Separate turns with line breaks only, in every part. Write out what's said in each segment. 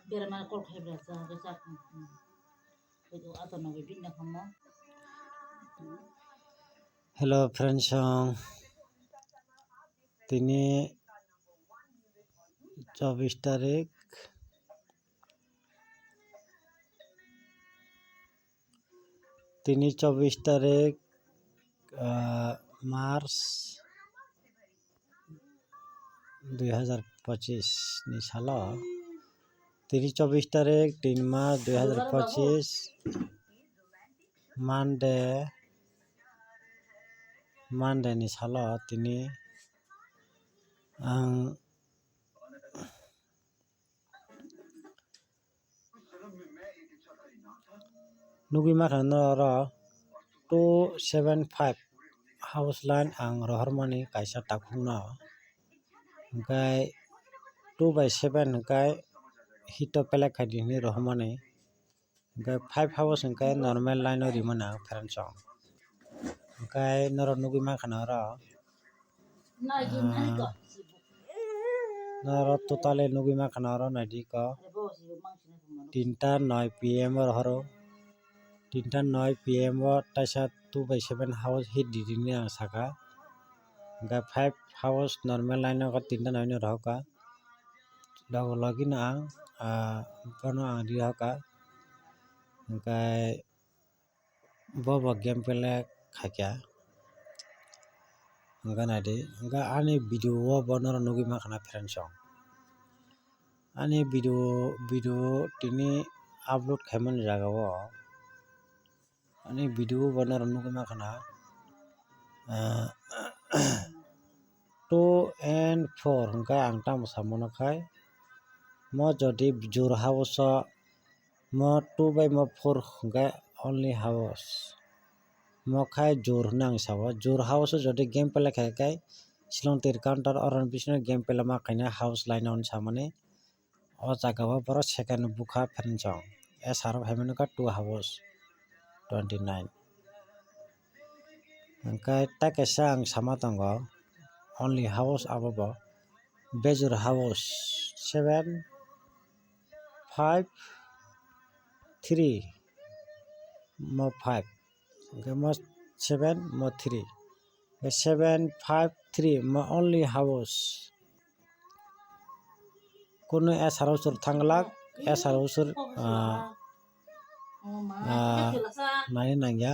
Beramar kol khaybra sa itu atau nabi binda kamu.
Hello friends, তিনি 24 তারিখ March 2025 ni salo তিনি 24 তারিখ 3 March 2025 Monday ni salo তিনি ang nugi makano ro 275 house line ang rohormani kaisa takungno hingkai 2/7 hingkai hito pelek khadini rohmani hingkai 5 house hingkai normal line rimana friendsong hingkai noro nugi makano ro noro totally nugi makano ro naidi ko 3:09 PM horo 3:09 PM taisa 2/7 house hit didini ang saka hingkai 5 house normal line ko 3:09 rohka login ang bono ang rihoka hingkai bobo game pelek khakya hingkai nadi hingkai ani video bono nugi makana friendsong ani video tini upload khaimani jagao ani video bono nugi makana 2 and 4 hingkai ang tamo samono khai mo jodi jor house mo 2/4 hingkai only house mo khai jor nang sawo jor house jodi game pelek khai silong tir counter oron bisno game pelama kaina house line on samani o jagao boro second bukha friendsong SRO haimani ka 2 house 29 hingkai takesa ang sama tongo only house abobo bejor house 7 5 3 mo 5 hingkai mo 7 mo 3 7 5 3 mo only house kuno SRO sur thanglak SRO sur nai nangya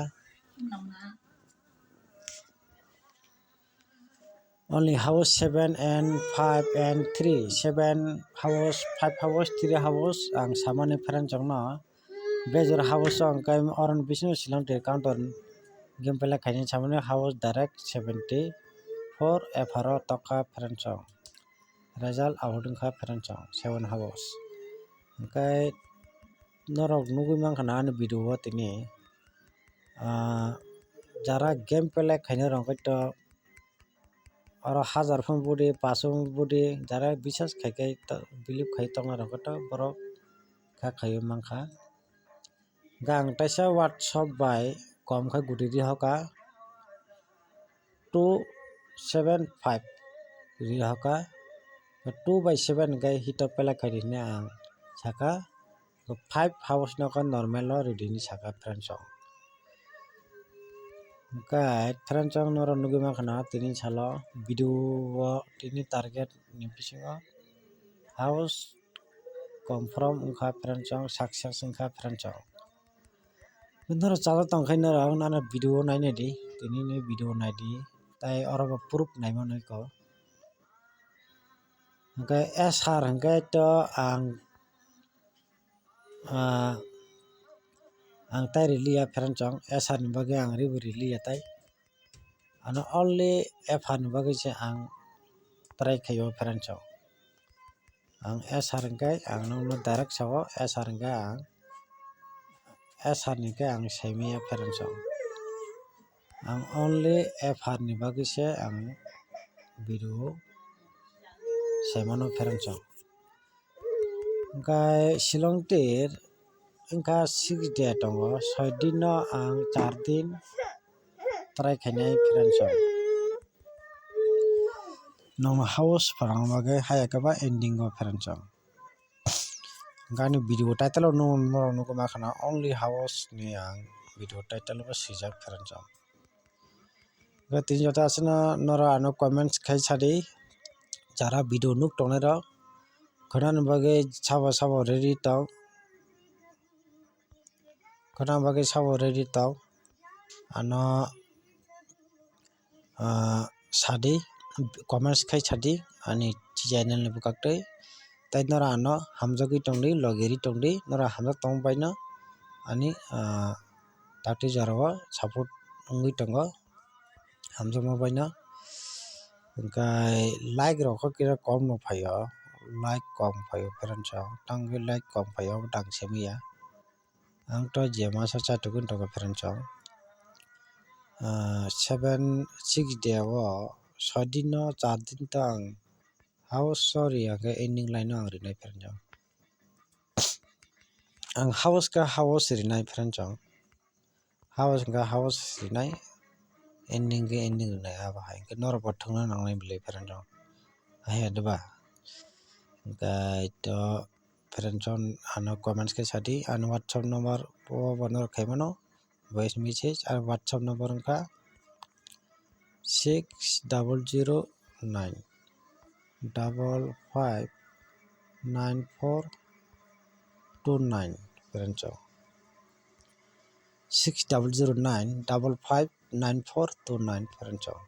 only house 7 and 5 and 3 7 house 5 house 3 house ang samani friendsong no bejor house hingkai oron bisno silong tir counter game pelek khaini samani house direct 74 FRO toka friendsong result out wngkha friendsong 7 house hingkai norok nugui mankha ani video o tini jara game pelek khaina rongkha to oro 1000 phone budi 500 budi jara bisas khaikai believe khai tongnai rokho to borok kha khaiui mankha gang taisa workshop by kom khai gudi rihoka 275 rihoka 2/7 hingkai hito pelek khai rini ang saka 5 house no ko normal o ridini saka friendsong hingkai friendsong noro nugi mankha tini salo video o tini target ni bisingo house confirm wngkha friendsong success wngkha friendsong noro chalo tongkhai norok nano video nainai di tini ni video naidi tai oro bo proof naimano ko hingkai SR hingkai to ang tai riliya friendsong SR ni bagui ang ribo riliya tai ano only FR ni bagui se ang try khaio friendsong ang SR hingkai ang no direct sao SR hingkai ang SR ni khe ang saimaya friendsong ang only FR ni bagui se ang video saimano friendsong hingkai silong tir wngkha 6 day tongo 6 din no ang 4 din try khainai friendsong nong house phalangna bagui haya keba ending o friendsong Gani video title no no makana only house ni ang video title ba sijak pheranjak. Ga tin jota asna nora ano comments khai sadi jara video nuk tongnai rok khana bagui sabo ready tong khana bagui sabo ready tong ano sadi comments khai sadi ani channel ni bukaktui tai nora ano hamjagui tongdi logeri tongdi nora hamjak tong baino ani takti jarao support ongui tongo hamjakma baino hingkai like rok kira kom no phaio like kom phaio pheranchok tangoi like kom phaio dang semiya ang to je masa chatugui tongo pheranchok 7-6 day o 6 din no 4 din to ang house sorry ang ending line no ang rinai pheranchok ang house ka house rinai pheranchok house ka house rinai ending ke ending rinai aba hai ke nor bo thungna nangnai bele pheranchok hai adba hingkai to pheranchok ano comments ke sadi ano whatsapp number po banor khaimano voice message ar whatsapp number wngkha 6009 559429 pheranchok 6009 559429 pheranchok